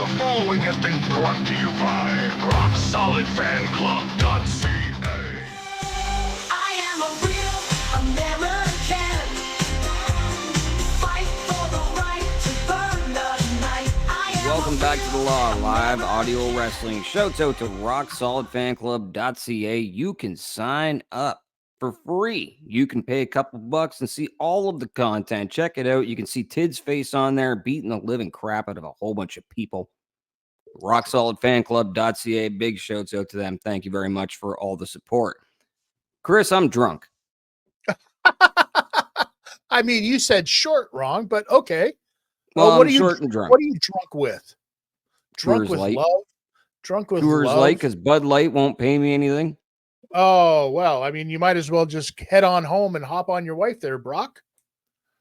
The following has been brought to you by RockSolidFanClub.ca. I am a real American. Fight for the right to burn the night. Welcome back to the Law Live Audio Wrestling. Shouts out to RockSolidFanClub.ca. You can sign up for free. You can pay a couple bucks and see all of the content. Check it out. You can see Tid's face on there beating the living crap out of a whole bunch of people. RockSolidFanClub.ca. Big shouts out to them. Thank you very much for all the support. Chris, I'm drunk. I mean, you said short wrong, but okay. Well, what I'm are short you? and drunk. What are you drunk with? Drunk Coors with Light. love. Drunk with Coors love. Light, because Bud Light won't pay me anything. Oh well, I mean, you might as well just head on home and hop on your wife there, Brock.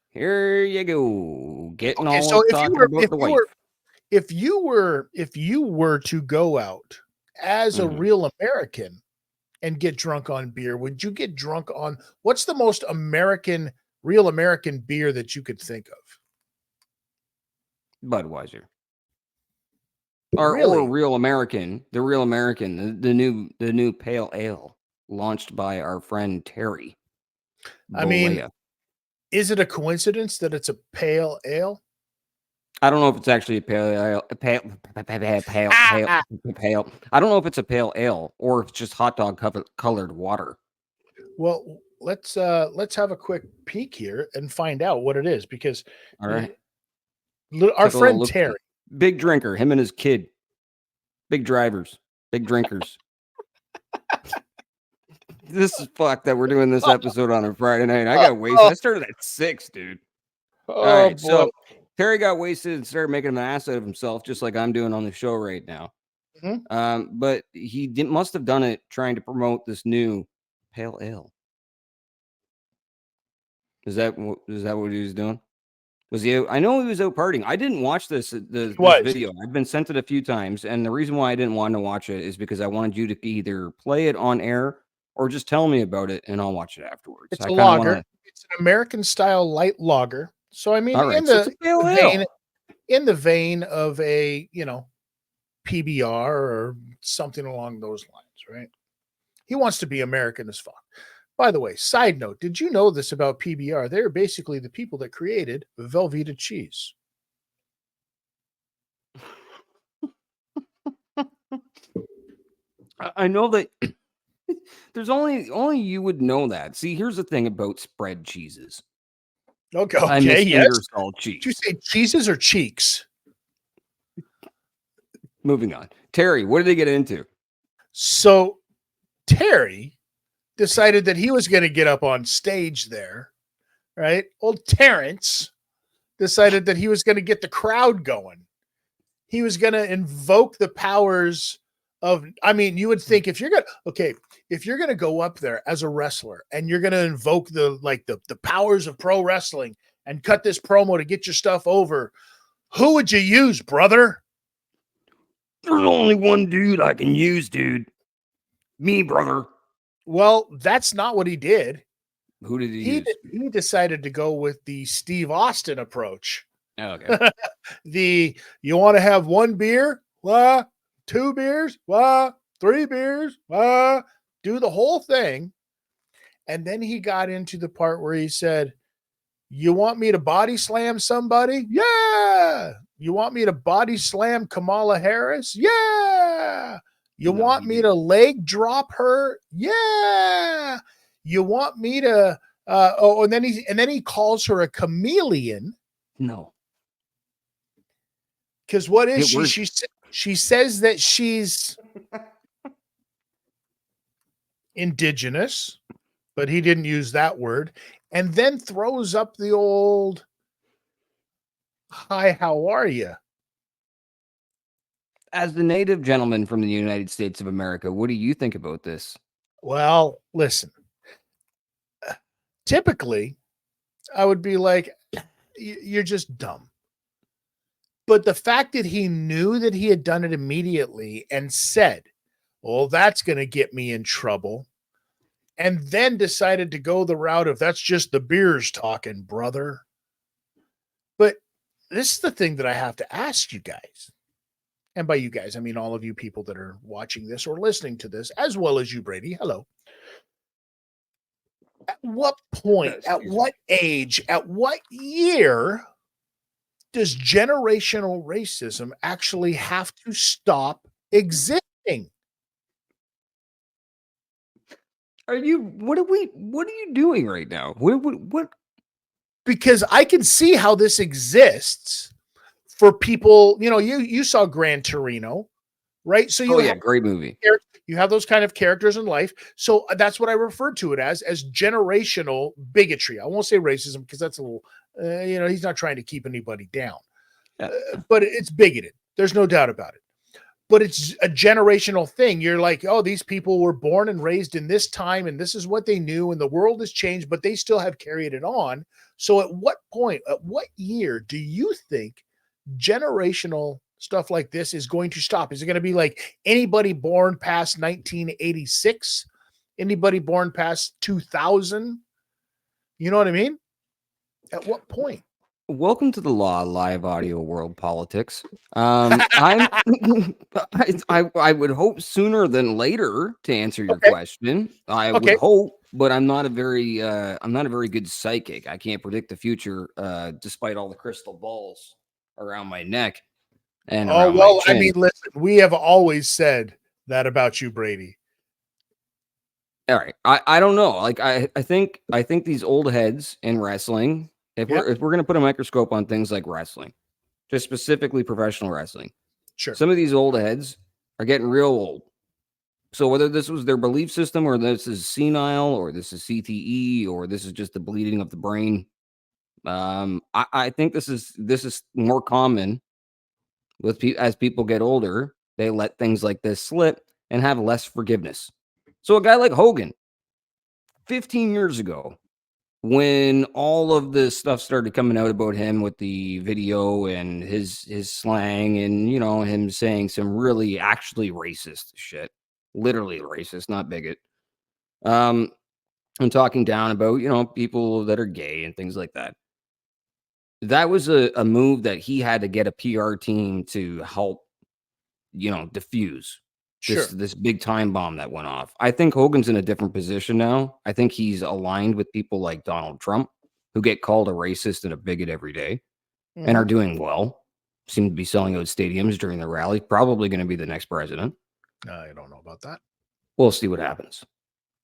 Here you go. Getting Okay, all so talking about the wife. if you were to go out as a real American and get drunk on beer, would you get drunk on what's the most real American beer that you could think of? Budweiser. Or Really? Real American. The Real American. The new pale ale launched by our friend Terry. I mean, Bollea. is it a coincidence that it's a pale ale? I don't know if it's actually a pale ale. Pale. I don't know if it's a pale ale or if it's just hot dog colored water. Well, let's have a quick peek here and find out what it is, because All right. our friend Terry, big drinker, him and his kid, big drivers, big drinkers. This is fucked that we're doing this episode on a Friday night. I got wasted. I started at 6, dude. All right, so Terry got wasted and started making an ass out of himself, just like I'm doing on the show right now. But he must have done it trying to promote this new pale ale. Is that what he was doing? Was he? I know he was out partying. I didn't watch this video. I've been sent it a few times, and the reason why I didn't want to watch it is because I wanted you to either play it on air or just tell me about it, and I'll watch it afterwards. It's a lager. It's an American style light lager. So I mean, in the vein of a PBR or something along those lines, right? He wants to be American as fuck. By the way, side note, did you know this about PBR? They're basically the people that created Velveeta cheese. I know that there's only you would know that. See, here's the thing about spread cheeses. Okay, yes. Cheese. Did you say cheeses or cheeks? Moving on. Terry, what did they get into? So Terry decided that he was going to get up on stage there, right? Old Terrence decided that he was going to get the crowd going. He was going to invoke the powers of, I mean, you would think if you're going to go up there as a wrestler and you're going to invoke the powers of pro wrestling and cut this promo to get your stuff over, who would you use, brother? There's only one dude I can use, dude. Me, brother. Well, that's not what he did. Who did he use? He decided to go with the Steve Austin approach. Okay. You want to have one beer? What? 2 beers? What? 3 beers? What? Do the whole thing. And then he got into the part where he said, you want me to body slam somebody? Yeah. You want me to body slam Kamala Harris? Yeah. You want me to leg drop her? Yeah. You want me to and then he calls her a chameleon. No. Because what is she? She says that she's indigenous, but he didn't use that word. And then throws up the old, hi, how are you? As the native gentleman from the United States of America, what do you think about this? Well, listen, typically I would be like, you're just dumb. But the fact that he knew that he had done it immediately and said, well, that's going to get me in trouble, and then decided to go the route of that's just the beers talking, brother. But this is the thing that I have to ask you guys. And by you guys, I mean all of you people that are watching this or listening to this, as well as you, Bradie. Hello. At what point, at what age, at what year does generational racism actually have to stop existing? What are you doing right now? What? Because I can see how this exists for people. You saw Gran Torino, right? So Great movie. You have those kind of characters in life. So that's what I refer to it as generational bigotry. I won't say racism because that's a little, he's not trying to keep anybody down, but it's bigoted. There's no doubt about it. But it's a generational thing. You're like, oh, these people were born and raised in this time, and this is what they knew, and the world has changed, but they still have carried it on. So at what point, at what year do you think generational stuff like this is going to stop? Is it going to be like anybody born past 1986? Anybody born past 2000? You know what I mean? At what point? Welcome to the Law Live Audio World Politics. I would hope sooner than later to answer your question. I would hope, but I'm not a very good psychic. I can't predict the future, despite all the crystal balls around my neck. And my chin. I mean, listen, we have always said that about you, Bradie. All right, I don't know. Like I think these old heads in wrestling. If we're gonna put a microscope on things like wrestling, just specifically professional wrestling, sure, some of these old heads are getting real old. So whether this was their belief system, or this is senile, or this is CTE, or this is just the bleeding of the brain, I think this is more common as people get older. They let things like this slip and have less forgiveness. So a guy like Hogan, 15 years ago, when all of this stuff started coming out about him with the video and his slang and, him saying some really actually racist shit, literally racist, not bigot, and talking down about, people that are gay and things like that. That was a move that he had to get a PR team to help, diffuse. Sure. This big time bomb that went off. I think Hogan's in a different position now. I think he's aligned with people like Donald Trump, who get called a racist and a bigot every day, and are doing well. Seem to be selling out stadiums during the rally. Probably going to be the next president. I don't know about that. We'll see what happens.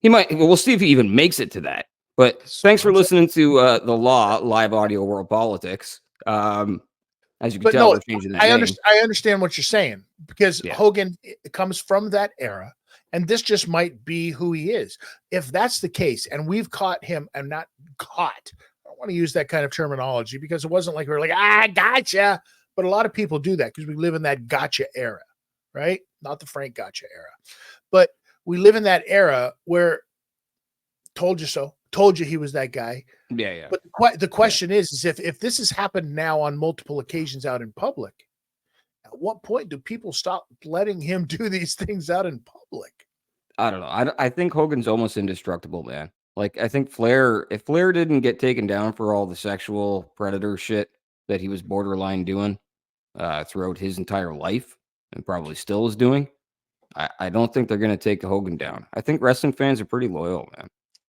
We'll see if he even makes it to that. But thanks for listening to the Law Live Audio World Politics. As you can tell, we're changing that name. I understand what you're saying, because Hogan comes from that era, and this just might be who he is. If that's the case, and we've caught him, and not caught, I don't want to use that kind of terminology, because it wasn't like we were like, gotcha. But a lot of people do that because we live in that gotcha era, right? Not the Frank Gotcha era. But we live in that era where told you so. Told you he was that guy. Yeah. But the question is if this has happened now on multiple occasions out in public, at what point do people stop letting him do these things out in public? I don't know. I think Hogan's almost indestructible, man. Like, I think if Flair didn't get taken down for all the sexual predator shit that he was borderline doing throughout his entire life, and probably still is doing, I don't think they're going to take Hogan down. I think wrestling fans are pretty loyal, man.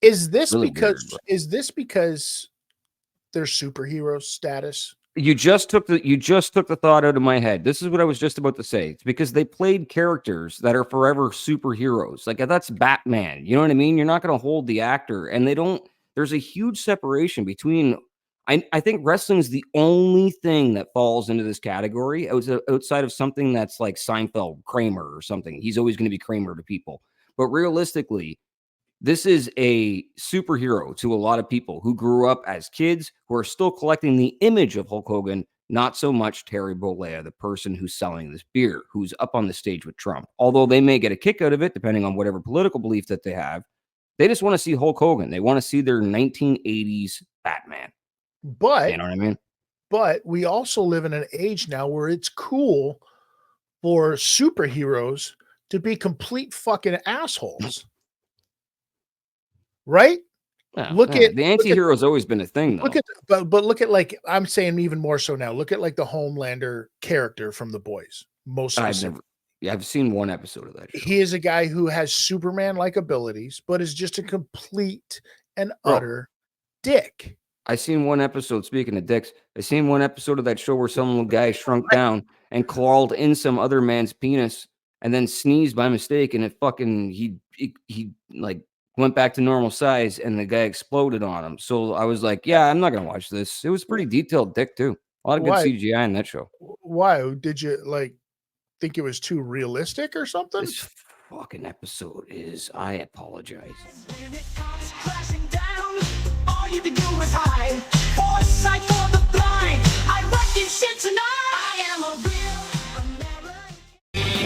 Is this really because their superhero status? You just took the thought out of my head. This is what I was just about to say. It's because they played characters that are forever superheroes. Like, that's Batman. You know what I mean? You're not going to hold the actor, and there's a huge separation between. I think wrestling is the only thing that falls into this category outside of something that's like Seinfeld, Kramer or something. He's always going to be Kramer to people. But realistically, this is a superhero to a lot of people who grew up as kids, who are still collecting the image of Hulk Hogan, not so much Terry Bollea, the person who's selling this beer, who's up on the stage with Trump. Although they may get a kick out of it, depending on whatever political belief that they have. They just want to see Hulk Hogan. They want to see their 1980s Batman. But you know what I mean? But we also live in an age now where it's cool for superheroes to be complete fucking assholes. Right? The anti-hero has always been a thing, though. But look at, like, I'm saying even more so now. Look at like the Homelander character from The Boys, most I've specific. never. Yeah, I've seen one episode of that show. He is a guy who has Superman-like abilities, but is just a complete and Bro. utter dick. I seen one episode. Speaking of dicks, I seen one episode of that show where some guy shrunk down and crawled in some other man's penis and then sneezed by mistake, and it fucking he like went back to normal size, and the guy exploded on him. So I was like, yeah, I'm not gonna watch this. It was pretty detailed dick too. A lot of good Why? CGI in that show. Why did you think it was too realistic or something? This fucking episode is. I apologize. When it comes crashing down, all you can do is hide. Foresight for the blind. I wreck this shit tonight. I am a real American.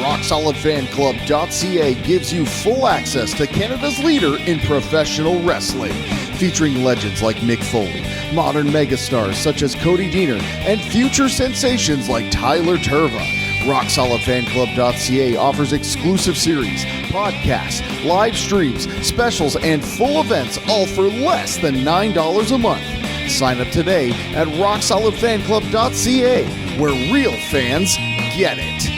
RockSolidFanClub.ca gives you full access to Canada's leader in professional wrestling, featuring legends like Mick Foley, modern megastars such as Cody Deaner, and future sensations like Tyler Turva. RockSolidFanClub.ca offers exclusive series, podcasts, live streams, specials, and full events, all for less than $9 a month. Sign up today at RockSolidFanClub.ca, where real fans get it.